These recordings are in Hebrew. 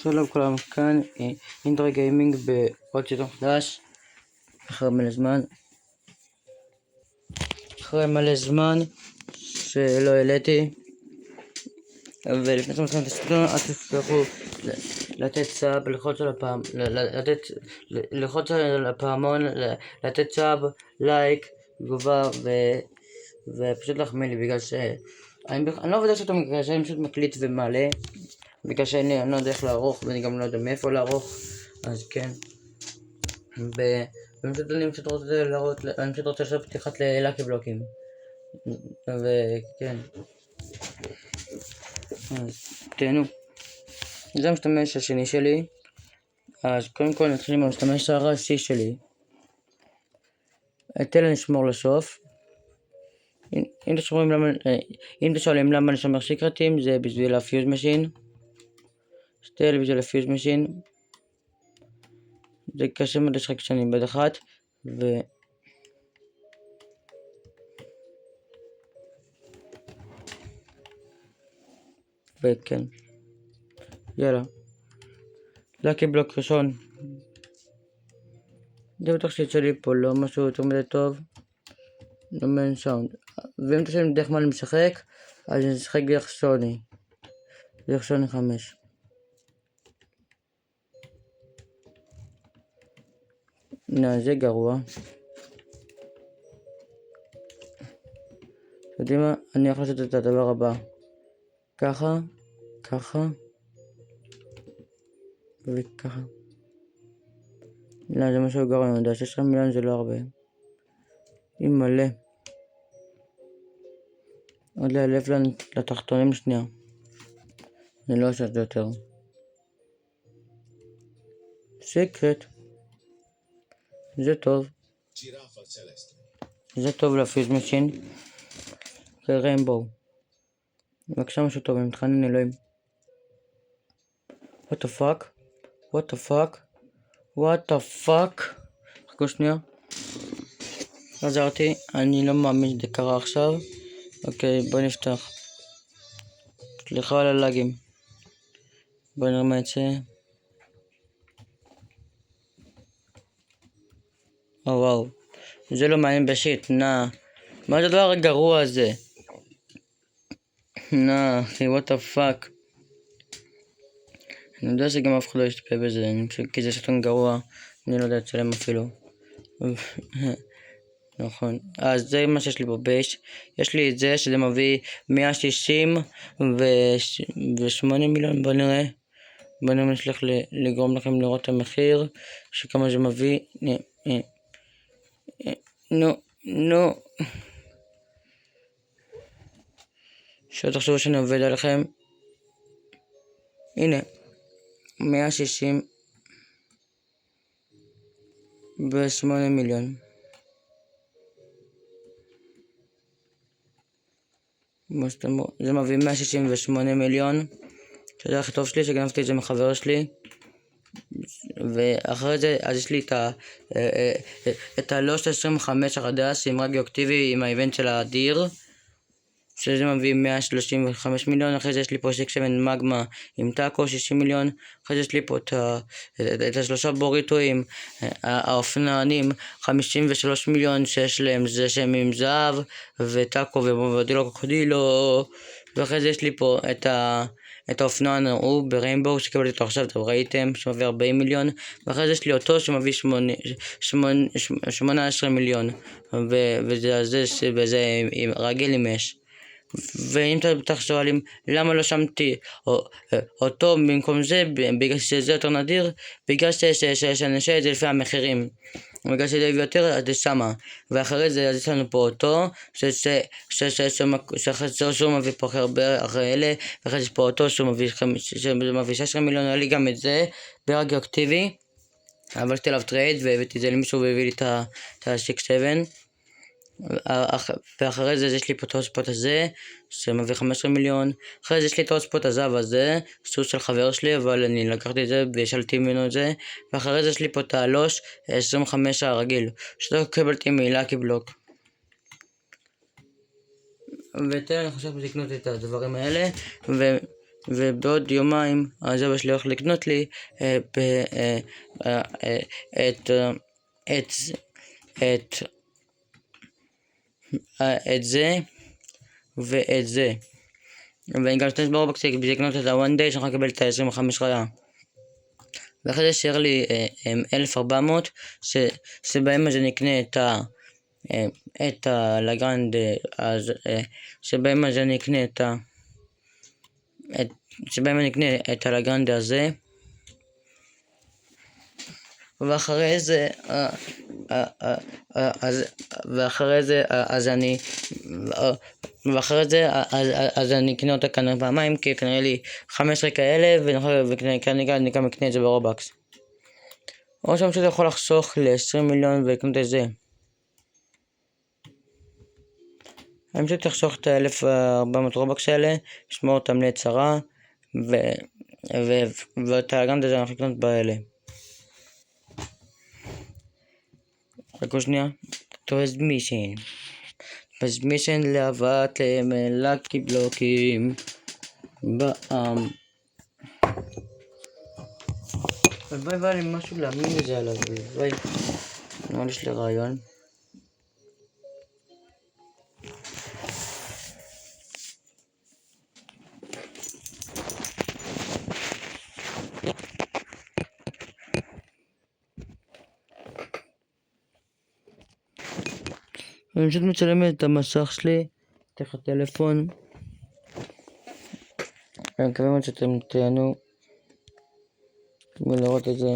שלום כולם, כאן אינטרי גיימינג בעוד סרטון חדש אחרי מלא זמן שלא העליתי. ולפני שאתם מתחילים את הסרטון, אל תשכחו לתת סאב, ללחוץ על הפעמון, לתת סאב, לייק, תגובה ופשוט להחמיא לי, בגלל שאני לא עובד שאתה בגלל שאני פשוט מקליט ומעלה, בגלל שאני לא יודע איך לערוך ואני גם לא יודע מאיפה לערוך, אז כן. אני פשוט רוצה לעשות פתיחת ללאקי בלוקים, וכן, אז תהנו. זה המשתמש השני שלי. אז קודם כל נתחיל עם המשתמש הראשי שלי. את אלה נשמור לסוף. אם אתם שואלים למה אני שומר סיקרטים, זה בשביל הפיוז משין. שתי אלה בשביל הפיוז משין. זה קשה מאוד לשחק כשאני בד אחת, וכן, יאללה, לאקי בלוק ראשון. זה בטח שיצא לי פה לא משהו יותר מדי טוב, לא מעין סאונד. ואם אתה שואלים דרך מה אני משחק, אז אני משחק דרך שוני 5. זה גרוע. אתם יודעים מה? אני יכול לעשות את הדבר הבא, ככה וככה. לא, זה משהו גרוע, אני יודע, 16 מיליון זה לא הרבה. אם מלא עוד להלף לתחתונים שנייה, אני לא אעשה את זה יותר. סיקרט, זה טוב לפיוז משין כריימבו. בבקשה משהו טוב, אני מתחנן אלוהים. what the fuck. חכו שנייה, חזרתי, אני לא מאמין שזה קרה עכשיו. אוקיי, בוא נפתח. סליחה על הלאגים, בוא נראה מה יצא. וואו, זה לא מעניין בשיט, מה זה הדבר הגרוע הזה? אחי, what the fuck. אני יודע שגם אף אחד לא ישתפה בזה, כי זה סרטון גרוע, אני לא יודע לצלם אפילו. נכון, אז זה מה שיש לי פה בייש. יש לי את זה שזה מביא 168 מיליון, בוא נראה אני אצליח לגרום לכם לראות את המחיר שכמה זה מביא. נו שלא תחשבו שאני עובד עליכם. הנה 168 מיליון. זה מביא 168 מיליון, שזה הכי טוב שלי, שגנבתי את זה מחבר שלי. ואחרי זה אז יש לי את הלוש 25 החדש עם רדיואקטיבי עם האיבנט של האדיר, שזה מביא 135 מיליון. אחרי זה יש לי פה 6-7 מגמה עם טאקו 60 מיליון. אחרי זה יש לי פה את השלושה בוריטו עם האופנענים 53 מיליון, שיש להם זה שהם עם זהב וטאקו ובובדילו קוקודילו. ואחרי זה יש לי פה את האופנוען הוא בריימבו שקיבלתי אותו עכשיו, אתם ראיתם, שמביא 40 מיליון. ואחרי זה יש לי אותו שמביא 18 מיליון, וזה עם רגל עם אש. ואם אתם שואלים למה לא שמתי אותו במקום זה, בגלל שזה יותר נדיר, בגלל שאני אשאל את זה לפי המחירים, בגלל שזה יביא יותר אז זה שמה. ואחרי זה אז יש לנו פה אותו שהוא מביא פה הרבה אחרי אלה. ואחרי זה יש פה אותו שהוא מביא 16 מיליון. היה לי גם את זה ברדיואקטיבי, אבל עשיתי עליו טרייד והבאתי את זה למישהו והביא לי את ה-6-7. ואחרי זה יש לי פה את הספוט הזה שמביא 15 מיליון. אחרי זה יש לי את הספוט הזהב הזה שהוא של חבר שלי, אבל אני לקחתי את זה ושלתי ממנו את זה. ואחרי זה יש לי פה את הלוש 25 הרגיל שזה קיבלתי מלאקי בלוק. ותראה, אני חושב לקנות את הדברים האלה, ובעוד יומיים אז אבא שלי הולך לקנות לי את זה ואת זה. ואני גם אשתמש ברובוקס בשביל לקנות את ה-one day שאני יכול לקבל את ה-25 חיה. ואחרי זה שייר לי 1400 שבהם אז אני אקנה את הלגרנד, אז שבהם אז אני אקנה את הלגרנד הזה, ואחרי זה אז אני אקנה אותה כנראה פעמיים, כי כנראה לי 15 כאלה, וכנראה אני גם אקנה את זה ברובקס. או שאני פשוט יכול לחסוך ל-20 מיליון ולקנות את זה. אני פשוט אחסוך את ה-1400 רובקס האלה, אשמור אותם לצרה, ואת הלגרנד הזה אנחנו נקנות באלה. חכו שנייה, טרנסמישן להבאת לקי בלוקים בעם. הלוואי והיה לי משהו להאמין לזה עליו, הלוואי. נראה לי יש לי רעיון. אני פשוט מצלם את המסך שלי דרך הטלפון. אני מקווה מאוד שאתם תהנו ולראות את זה.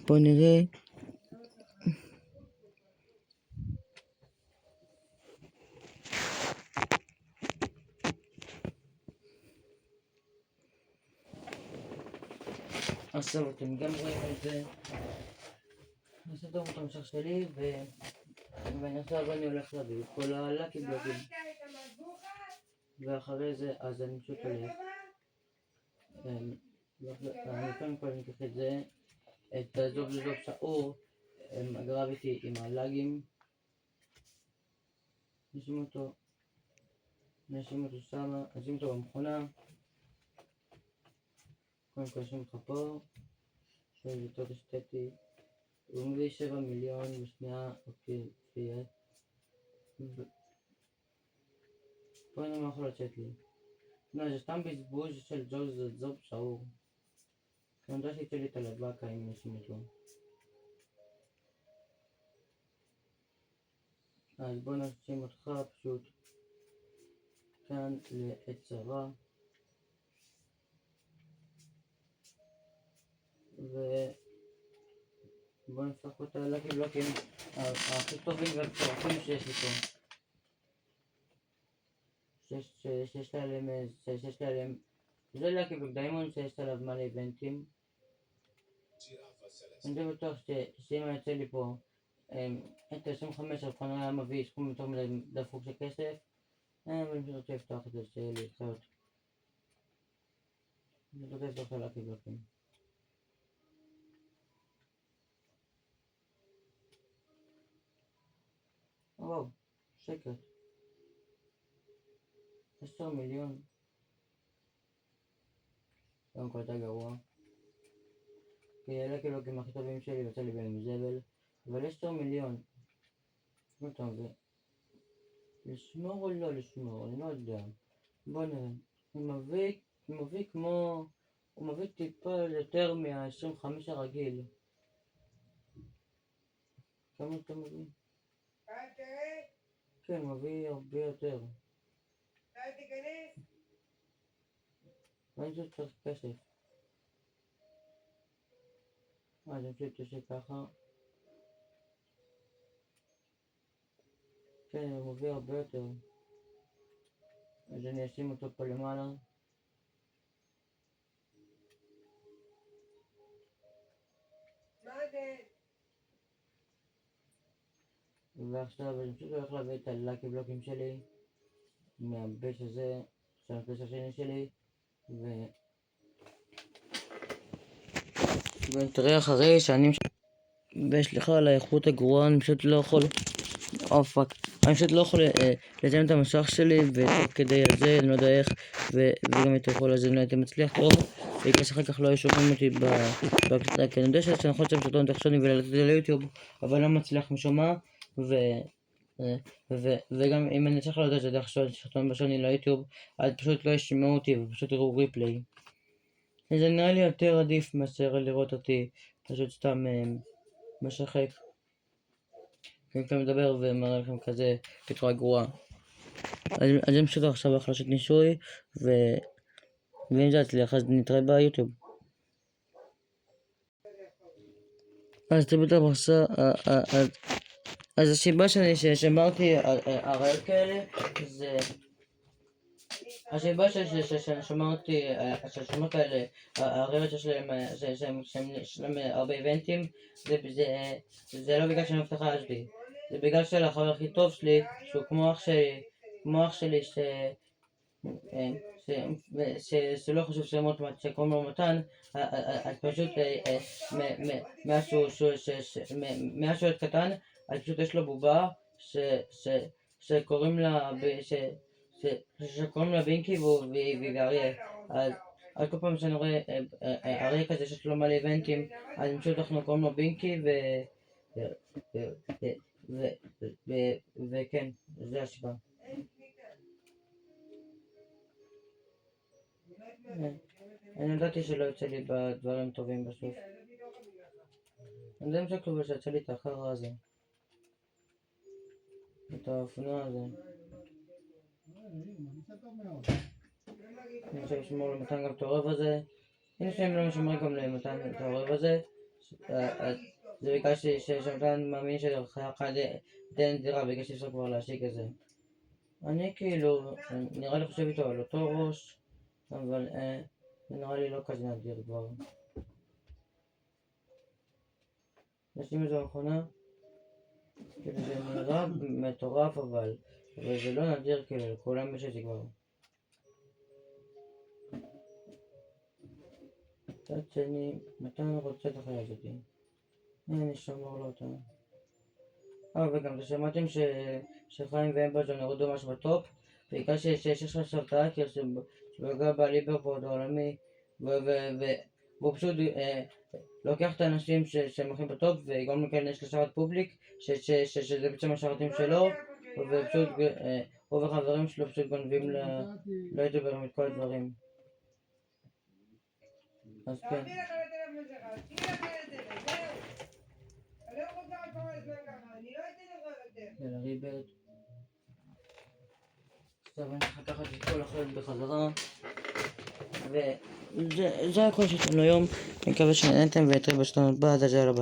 בואו נראה. עכשיו אתם גם רואים את זה. אני אעשה טוב את המשך שלי ואני עכשיו אני הולך להביא את כל הלקי בלוקים. ואחרי זה אז אני פשוט הולך. אני קודם כל אקח את זה, את הזוב שעור, הגרביטי עם הלאגים. נשים אותו שמה, נשים אותו במכונה. קודם כל נשים אותך פה, שזה יותר אסתטי. הוא מביא 7 מיליון בשנייה, אוקיי, תהיה. פה אני לא יכול לצאת לי. לא, זה סתם בזבוז של זוב שעור. אני יודע שיצא לי את הלבקה אם נשים אותו. אז בוא נשים אותך פשוט כאן לעצרה. ובוא נפתח פה את הלקי בלוקים הכי טובים והפרחים שיש לי פה. שיש להם זה לקי בלוק דיימון שיש עליו מלא איבנטים. אני די בטוח שאם אני יוצא לי פה את ה-25 על כנראה היה מביא סכום יותר מדי דפוק של כסף. אני פשוט רוצה לפתוח את זה שיהיה לי חיות. אני רוצה לפתוח את הלקי בלוקים. וואו, שקט. 10 מיליון. קודם כל אתה גרוע. כי הלקי בלוקים הכי טובים שלי יוצא לי בהם זבל. אבל 10 מיליון. מה אתה מבין? לשמור או לא לשמור? אני לא יודע. בוא נראה. הוא מביא כמו... הוא מביא טיפה יותר מה-25 הרגיל. כמה אתה מביא? כן, הוא מביא הרבה יותר. ואני פשוט צריך כסף. אז אני פשוט עושה ככה. כן, הוא מביא הרבה יותר. אז אני אשים אותו פה למעלה. ועכשיו אני פשוט הולך להביא את הלקי בלוקים שלי מהבייס הזה, של הבייס השני שלי, ותראה אחרי שנים וסליחה על האיכות הגרועה, אני פשוט לא יכול פאק, אני פשוט לא יכול לציין את המסך שלי ותוך כדי הזה אני לא יודע איך וגם את יכול לזה לא הייתי מצליח טוב בגלל שאחר כך לא היו שומעים אותי בהקלטה כי אני יודע שאני יכול לצאת סרטון תחשוני ולעלות את זה ליוטיוב אבל לא מצליח משום מה וגם אם אני צריך לעלות את זה דרך סרטון בשוני ליוטיוב אז פשוט לא ישמעו אותי ופשוט יראו ריפליי. זה נראה לי יותר עדיף מאשר לראות אותי פשוט סתם משחק אני מדבר ומראה לכם כזה בצורה גרועה. אז אני פשוט עכשיו החלשת ניסוי ואם זה יצליח אז נתראה ביוטיוב. אז תמיד המחסה אז הסיבה ששמרתי הראיות כאלה זה הסיבה ששמרתי כאלה הראיות שיש להם הרבה איבנטים זה לא בגלל שאני מבטחה על שלי זה בגלל שלחבר הכי טוב שלי שהוא כמו אח שלי שלא חושב שקוראים לו מתן אז פשוט מאז שהוא עוד קטן אז פשוט יש לו בובה שקוראים לה בינקי והיא אריה אז כל פעם שאני רואה אריה כזה שיש לו מלא איבנטים אז פשוט אנחנו קוראים לו בינקי וכן זה הסיבה. אני ידעתי שלא יוצא לי בדברים טובים בסוף. אני יודע אם שכתוב שיצא לי את האחר הזה את האופנוע הזה אני חושב לשמור למתן גם את העורב הזה הנה שהם לא משמרים גם למתן את העורב הזה זה בגלל שמתן מאמין שחייך דן דירה בגלל שאפשר כבר להשיג את זה אני כאילו נראה לי חושב איתו על אותו ראש אבל זה נראה לי לא כזה נדיר כבר יש לי מזו מכונה כאילו זה נראה מטורף אבל זה לא נדיר כאילו כולם יש את זה כבר מצד שני מתן רוצה את החיה הזאתי אני אשמור לו אותה וגם שמעתם שחיים ואמבזון ירדו ממש בטופ בעיקר שיש לו סרטה כי הוא גר בליברבורד העולמי והוא פשוט לוקח את האנשים שהם הולכים בטופ וגם מכאן יש לו שרת פובליק שזה בעצם השרתים שלו ופשוט הוא וחברים שלו פשוט גונבים ליוטיוברים את כל הדברים אז כן יאללה ריברד עכשיו אני צריך לקחת את כל החלק בחזרה וזה הכל שיש לנו היום אני מקווה שנהנתם ונתראה בסרטון הבא אז יאללה ביי